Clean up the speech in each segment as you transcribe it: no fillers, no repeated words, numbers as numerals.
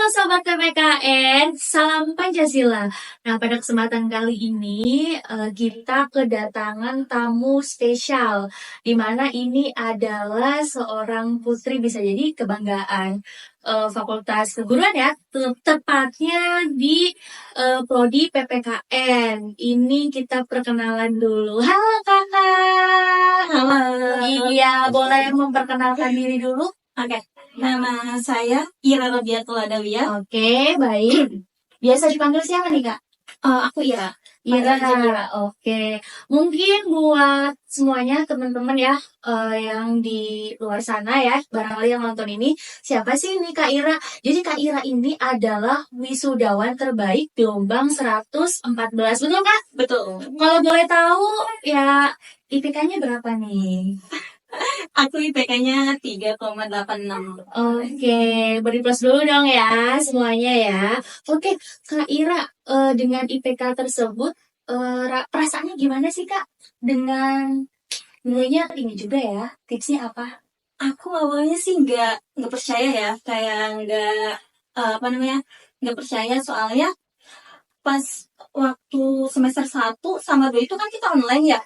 Sobat PPKN, salam Pancasila. Nah, pada kesempatan kali ini kita kedatangan tamu spesial, di mana ini adalah seorang putri bisa jadi kebanggaan Fakultas Keguruan ya, tepatnya di Prodi PPKN. Ini kita perkenalan dulu. Halo kakak. Halo. Iya, boleh memperkenalkan diri dulu? Oke, nama saya Ira Robiatul Adawiyah. Oke, baik. Biasa dipanggil siapa nih, Kak? Aku Ira. Ira. Oke. Mungkin buat semuanya teman-teman ya yang di luar sana ya, barangkali yang nonton ini, siapa sih ini Kak Ira? Jadi Kak Ira ini adalah wisudawan terbaik gelombang 114. Betul, Kak? Betul. Kalau boleh tahu ya IPK-nya berapa nih? Aku IPK-nya 3,86. Oke, beri plus dulu dong ya semuanya ya. Oke, Kak Ira, dengan IPK tersebut, perasaannya gimana sih Kak? Dengan nilainya tinggi juga ya, tipsnya apa? Aku awalnya sih nggak percaya ya, kayak nggak percaya soalnya pas waktu semester 1 sama 2 itu kan kita online ya.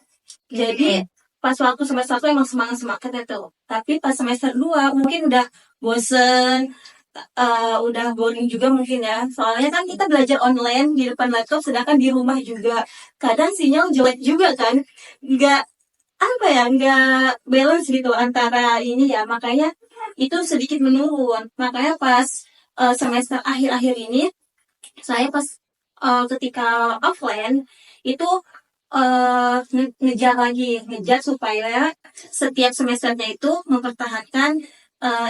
Jadi pas waktu semester 1 emang semangat itu. Tapi pas semester 2 mungkin udah bosen, udah boring juga mungkin ya. Soalnya kan kita belajar online di depan laptop, sedangkan di rumah juga kadang sinyal jelek juga kan. Nggak balance gitu antara ini ya. Makanya itu sedikit menurun. Makanya pas semester akhir-akhir ini, saya pas ketika offline itu ngejar supaya setiap semesternya itu mempertahankan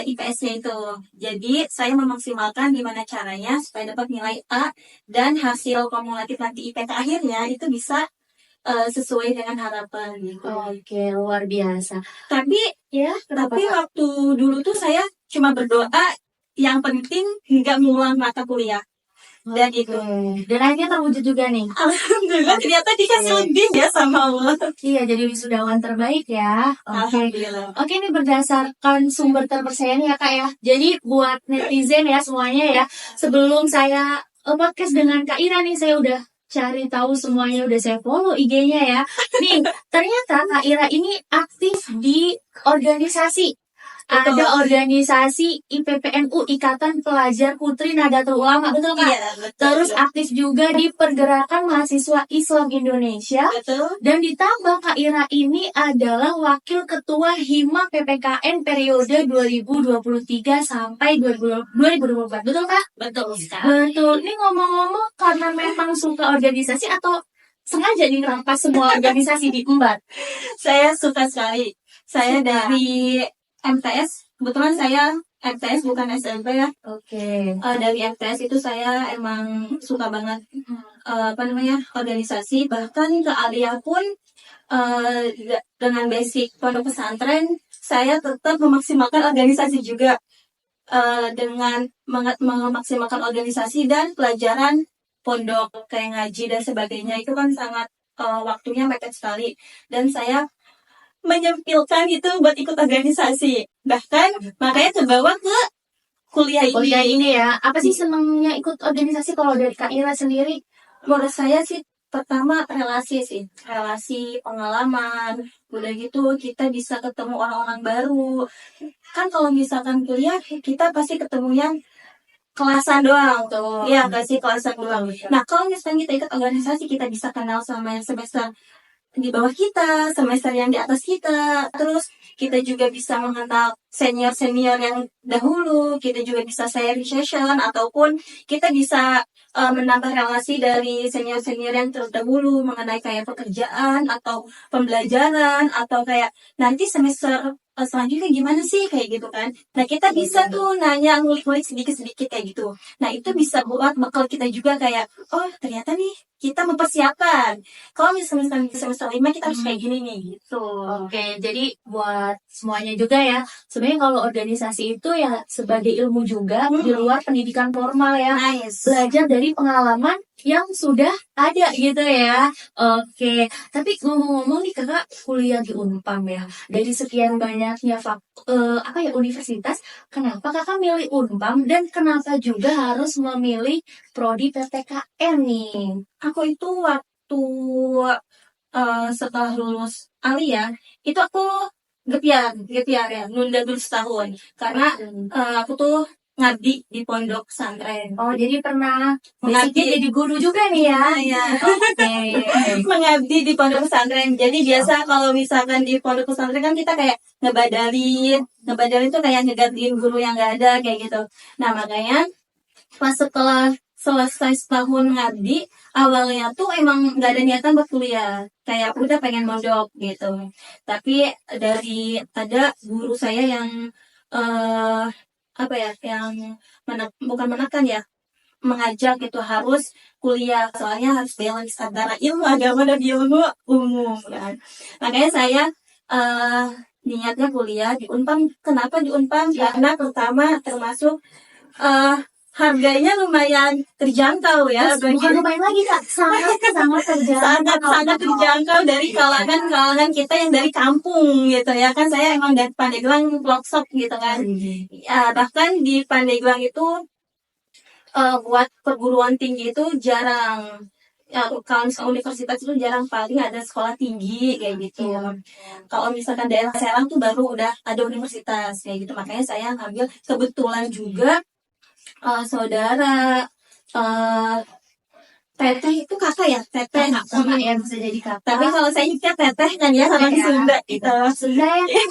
IPS-nya itu. Jadi saya memaksimalkan gimana caranya supaya dapat nilai A dan hasil kumulatif nanti IPK akhirnya itu bisa sesuai dengan harapan gitu. Oke, luar biasa. Tapi waktu dulu tuh saya cuma berdoa yang penting nggak mengulang mata kuliah. Dan itu. Dan akhirnya terwujud juga nih. Alhamdulillah ternyata dikasih lebih ya sama Allah. Iya, jadi wisudawan terbaik ya. Alhamdulillah. Oke, ini berdasarkan sumber terpercaya nih ya Kak ya. Jadi buat netizen ya semuanya ya, sebelum saya podcast dengan Kak Ira nih, saya udah cari tahu semuanya, udah saya follow IG-nya ya. Nih, ternyata Kak Ira ini aktif di organisasi. Ada organisasi IPPNU, Ikatan Pelajar Putri Nahdlatul Ulama, betul Kak? Iya, betul. Terus aktif juga di Pergerakan Mahasiswa Islam Indonesia. Betul. Dan ditambah Kak Ira ini adalah Wakil Ketua Hima PPKN periode 2023 sampai 2024. Betul Kak? Betul sekali. Betul. Ini ngomong-ngomong karena memang suka organisasi atau sengaja nih ngerampas semua organisasi di Embat? Saya suka sekali. Saya dari MTS, kebetulan saya MTS bukan SMP ya. Oke. Dari MTS itu saya emang suka banget organisasi. Bahkan ke Alia pun dengan basic pondok pesantren, saya tetap memaksimalkan organisasi juga. Dengan memaksimalkan organisasi dan pelajaran pondok kayak ngaji dan sebagainya itu kan sangat waktunya mepet sekali. Dan saya menyempilkan itu buat ikut organisasi. Bahkan makanya terbawa ke kuliah ini ya. Apa sih senangnya ikut organisasi kalau dari Kak Ira sendiri? Menurut saya sih pertama relasi, pengalaman. Udah gitu kita bisa ketemu orang-orang baru. Kan kalau misalkan kuliah kita pasti ketemu yang kelasan doang tuh. Iya, kasih kelasan doang. Nah, kalau misalnya kita ikut organisasi, kita bisa kenal sama yang semester di bawah kita, semester yang di atas kita. Terus kita juga bisa mengenal senior-senior yang dahulu. Kita juga bisa sharing session ataupun kita bisa menambah relasi dari senior-senior yang terdahulu mengenai kayak pekerjaan atau pembelajaran atau kayak nanti semester selanjutnya gimana sih kayak gitu kan. Nah, kita bisa tuh nanya ngulik-ngulik sedikit-sedikit kayak gitu. Nah, itu bisa buat bekal kita juga kayak, oh ternyata nih kita mempersiapkan. Kalau misalnya semester 5 kita harus kayak gini nih gitu. Oke, jadi buat semuanya juga ya, sebenarnya kalau organisasi itu ya sebagai ilmu juga di luar pendidikan formal ya. Nice. Belajar dari pengalaman yang sudah ada gitu ya. Oke, tapi ngomong-ngomong nih kakak kuliah di Unpam ya. Dari sekian banyaknya universitas, kenapa kakak milih Unpam dan kenapa juga harus memilih prodi PPKN nih? Aku itu waktu setelah lulus Alia, itu aku gap year ya, nunda dulu setahun. Karena aku tuh ngabdi di pondok pesantren. Oh, jadi pernah Mengabdi. basicnya jadi guru juga nih ya? Ya. Oke. Mengabdi di pondok pesantren. Jadi biasa kalau misalkan di pondok pesantren kan kita kayak ngebadalin tuh kayak ngegantiin guru yang nggak ada kayak gitu. Nah makanya pas setelah selesai setahun ngabdi, awalnya tuh emang nggak ada niatan buat kuliah, kayak udah pengen mondok gitu. Tapi ada guru saya yang bukan menekan ya, mengajak itu harus kuliah, soalnya harus balance antara ilmu agama dan ilmu umum kan. Makanya saya niatnya kuliah di Unpam. Kenapa di Unpam? Karena pertama termasuk harganya lumayan terjangkau ya. Bukan lumayan lagi kak, sangat terjangkau. Sangat terjangkau dari kalangan kita yang dari kampung gitu ya kan. Saya emang dari Pandeglang Loksop gitu kan. Ya, bahkan di Pandeglang itu buat perguruan tinggi itu jarang. Ya, kalau universitas itu jarang, paling ada sekolah tinggi kayak gitu. Kalau misalkan daerah Serang tuh baru udah ada universitas kayak gitu. Makanya saya ngambil, kebetulan juga saudara Teteh itu kakak ya, Teteh. Kakak ya, bisa jadi kakak. Tapi kalau saya nyebutnya Teteh kan ya, sama di Sunda gitu. Sunda ya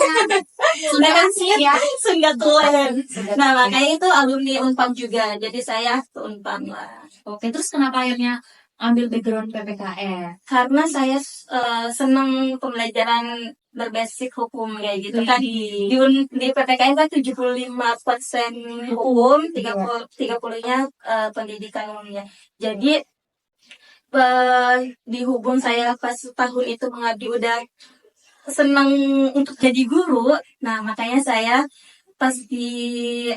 Sunda kan sih ya. Sunda Tulen. Nah makanya itu alumni Unpam juga, jadi saya ke Unpam lah. Oke, terus kenapa akhirnya ambil background PPKN? Karena saya senang pembelajaran berbasis hukum kayak gitu kan. Di PPKN kan 75% hukum, 30-nya pendidikan umumnya. Jadi di hukum saya pas tahun itu mengabdi udah senang untuk jadi guru. Nah makanya saya pas di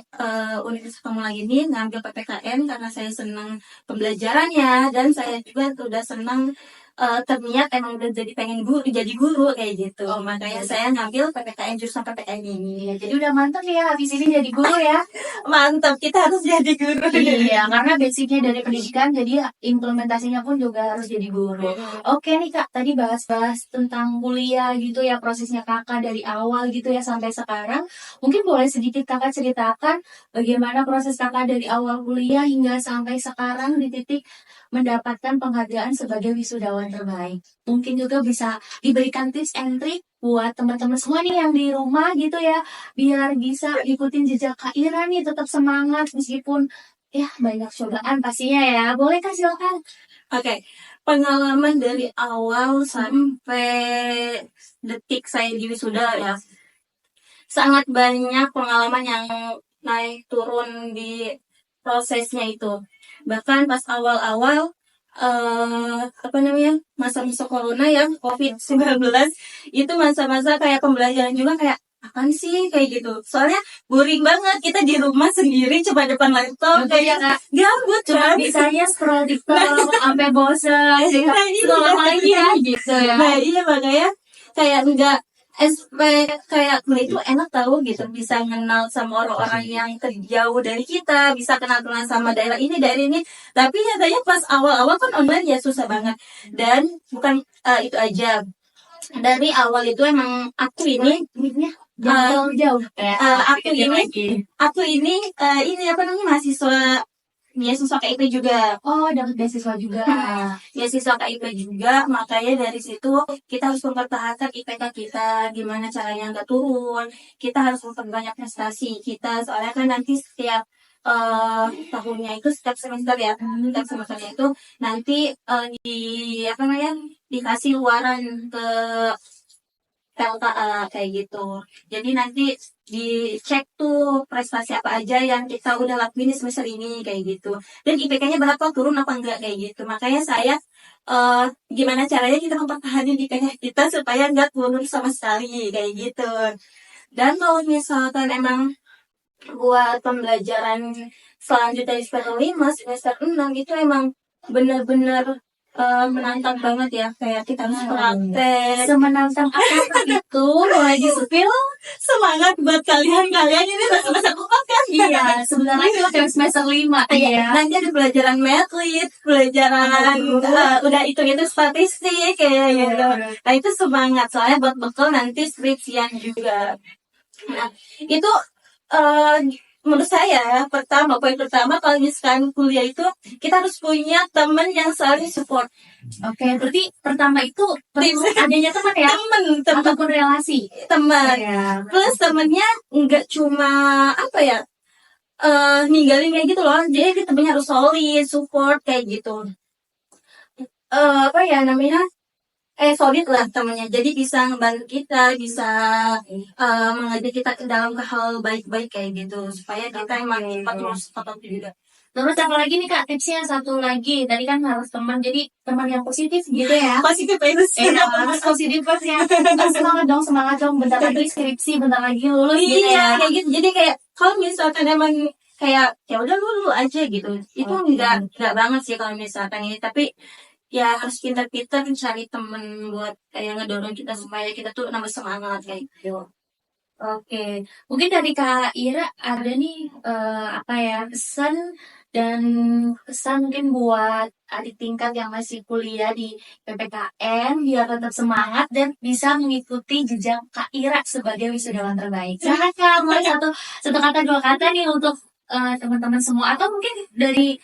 Universitas Pamulang ini ngambil PPKN karena saya senang pembelajarannya, dan saya juga udah senang terniat emang udah pengen jadi guru kayak gitu. Makanya saya ngambil PPKN, jurusan PPKN ini. Jadi udah mantap ya habis ini jadi guru ya. Mantap, kita harus jadi guru. Iya, karena basicnya dari pendidikan, jadi implementasinya pun juga harus jadi guru. Oke nih kak, tadi bahas-bahas tentang kuliah gitu ya, prosesnya kakak dari awal gitu ya sampai sekarang. Mungkin boleh sedikit kakak ceritakan bagaimana proses kakak dari awal kuliah hingga sampai sekarang di titik mendapatkan penghargaan sebagai wisudawan terbaik. Mungkin juga bisa diberikan tips and trick buat teman-teman semua nih yang di rumah gitu ya, biar bisa ikutin jejak Kak Ira nih, tetap semangat meskipun ya banyak cobaan pastinya ya. Boleh kak, silakan. Oke, pengalaman dari awal sampai detik saya di wisuda ya, sangat banyak pengalaman yang naik turun di prosesnya itu. Bahkan pas awal-awal masa-masa corona ya, COVID-19, itu masa-masa kayak pembelajaran juga kayak apaan sih kayak gitu. Soalnya boring banget, kita di rumah sendiri cuma depan laptop kayak gabut cuma bisanya scroll TikTok sampai bosen scroll lagi ya gitu ya. Nah iya, makanya kayak enggak kayak kuliah itu enak tahu gitu, bisa kenal sama orang-orang yang terjauh dari kita, bisa kenal-kenal sama daerah ini. Tapi nyatanya pas awal-awal kan online ya susah banget. Dan bukan itu aja, dari awal itu emang aku ini jauh aku ini mahasiswa KIP juga. Oh, dapat beasiswa juga. Beasiswa KIP juga, makanya dari situ kita harus mempertahankan IPK kita, gimana caranya nggak turun. Kita harus memperbanyak prestasi kita, soalnya kan nanti setiap tahunnya itu, setiap semester ya, setiap semesternya itu nanti dikasih luaran ke LKA kayak gitu. Jadi nanti dicek tuh prestasi apa aja yang kita udah lakuin di semester ini kayak gitu. Dan IPK-nya berapa, turun apa enggak kayak gitu. Makanya saya gimana caranya kita mempertahankan IPK kita supaya enggak turun sama sekali kayak gitu. Dan kalau misalkan emang buat pembelajaran selanjutnya di semester 5, semester 6 itu emang benar-benar menantang banget ya, kayak kita harus praktek. Semenantang apa itu mulai disupil. Semangat buat kalian ini masih masa kuat kan? Iya, sebentar lagi udah semester 5. Iya. Nanti ada pelajaran math, pelajaran udah itu statistik kayak gitu. Nah itu semangat soalnya buat bekal nanti skripsian juga. Nah itu menurut saya poin pertama kalau misalkan kuliah itu kita harus punya teman yang saling support. Oke, berarti pertama itu perlu adanya teman ya, teman ataupun relasi. teman. Iya. Plus temennya nggak cuma ninggalin kayak gitu loh, jadi temennya harus solid, support kayak gitu. Solid lah temennya, jadi bisa ngebantu kita, bisa mengajak kita ke dalam ke hal baik-baik kayak gitu, supaya kita emang cepat terus tetap juga. Terus apa lagi nih Kak tipsnya? Satu lagi, tadi kan harus teman, jadi teman yang positif gitu ya. Positif terus. Harus positif terus ya. Semangat dong, bentar lagi skripsi, bentar lagi lulus gitu Iya, ya. kayak gitu. Jadi kayak kalau misalkan emang kayak ya udah lu aja gitu, itu enggak banget sih kalau misalkan ini, tapi ya harus pintar-pintar cari temen buat kayak ngedorong kita supaya kita tuh nambah semangat kayak gitu. Oke, mungkin dari Kak Ira ada nih pesan mungkin buat adik tingkat yang masih kuliah di PPKN biar tetap semangat dan bisa mengikuti jejak Kak Ira sebagai wisudawan terbaik. Silakan Kak, mulai satu kata dua kata nih untuk teman-teman semua, atau mungkin dari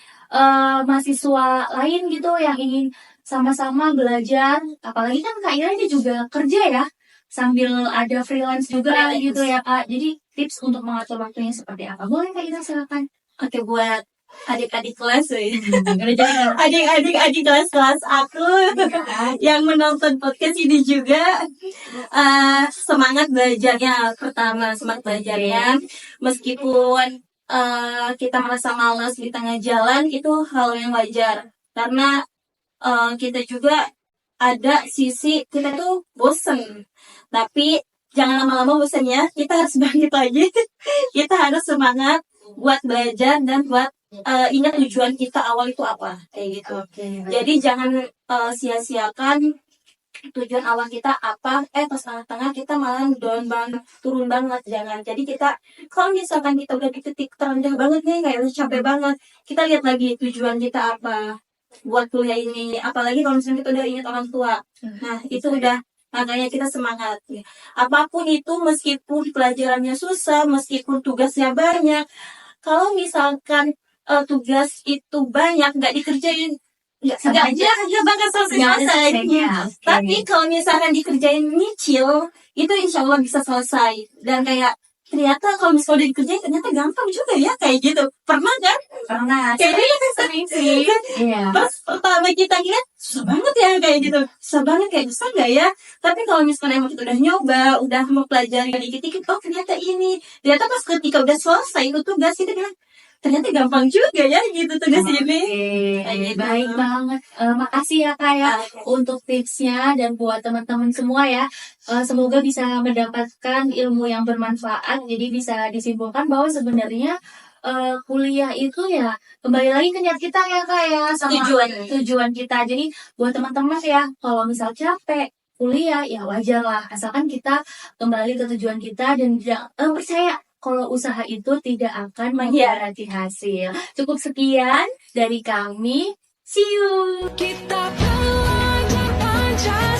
mahasiswa lain gitu yang ingin sama-sama belajar, apalagi kan Kak Ira ini juga kerja ya, sambil ada freelance juga gitu ya Kak. Jadi tips untuk mengatur waktunya seperti apa? Boleh Kak Ira, silakan. Oke, buat adik-adik kelas Kerja. adik-adik kelas aku yang menonton podcast ini juga, semangat belajarnya. Pertama, semangat belajarnya meskipun kita merasa malas di tengah jalan, itu hal yang wajar karena kita juga ada sisi kita tuh bosen, tapi jangan lama-lama bosennya, kita harus bangkit lagi. Kita harus semangat buat belajar dan buat ingat tujuan kita awal itu apa kayak gitu. Jadi jangan sia-siakan tujuan awal kita apa, pas tengah-tengah kita malah turun banget, jangan. Jadi kita kalau misalkan kita udah di titik terendah banget nih, kayak udah capek banget, kita lihat lagi tujuan kita apa buat kuliah ini, apalagi kalau misalnya kita udah ingat orang tua. Nah itu udah makanya kita semangat. Apapun itu, meskipun pelajarannya susah, meskipun tugasnya banyak, kalau misalkan tugas itu banyak nggak dikerjain, nggak bakal selesai. Tapi kalau misalkan dikerjain nyicil, itu insya Allah bisa selesai. Dan kayak ternyata kalau misalnya udah dikerjain ternyata gampang juga ya kayak gitu. Pernah kan? Pernah. Sering sih. Iya. Pas pertama kita kira susah banget ya kayak gitu, susah banget kayak bisa nggak ya? Tapi kalau misalnya emang kita udah nyoba, udah mempelajari dikit-dikit, oh ternyata ini, ternyata pas ketika udah selesai itu tugas kita bilang ternyata gampang juga ya gitu tugas ini. Gitu. Baik banget. Makasih ya Kak ya untuk tipsnya, dan buat teman-teman semua ya. Semoga bisa mendapatkan ilmu yang bermanfaat. Jadi bisa disimpulkan bahwa sebenarnya kuliah itu ya kembali lagi ke niat kita ya Kak ya, sama tujuan kita. Jadi buat teman-teman ya, kalau misal capek kuliah ya wajar lah, asalkan kita kembali ke tujuan kita dan percaya kalau usaha itu tidak akan mengkhianati hasil. Cukup sekian dari kami. See you. Kita belajar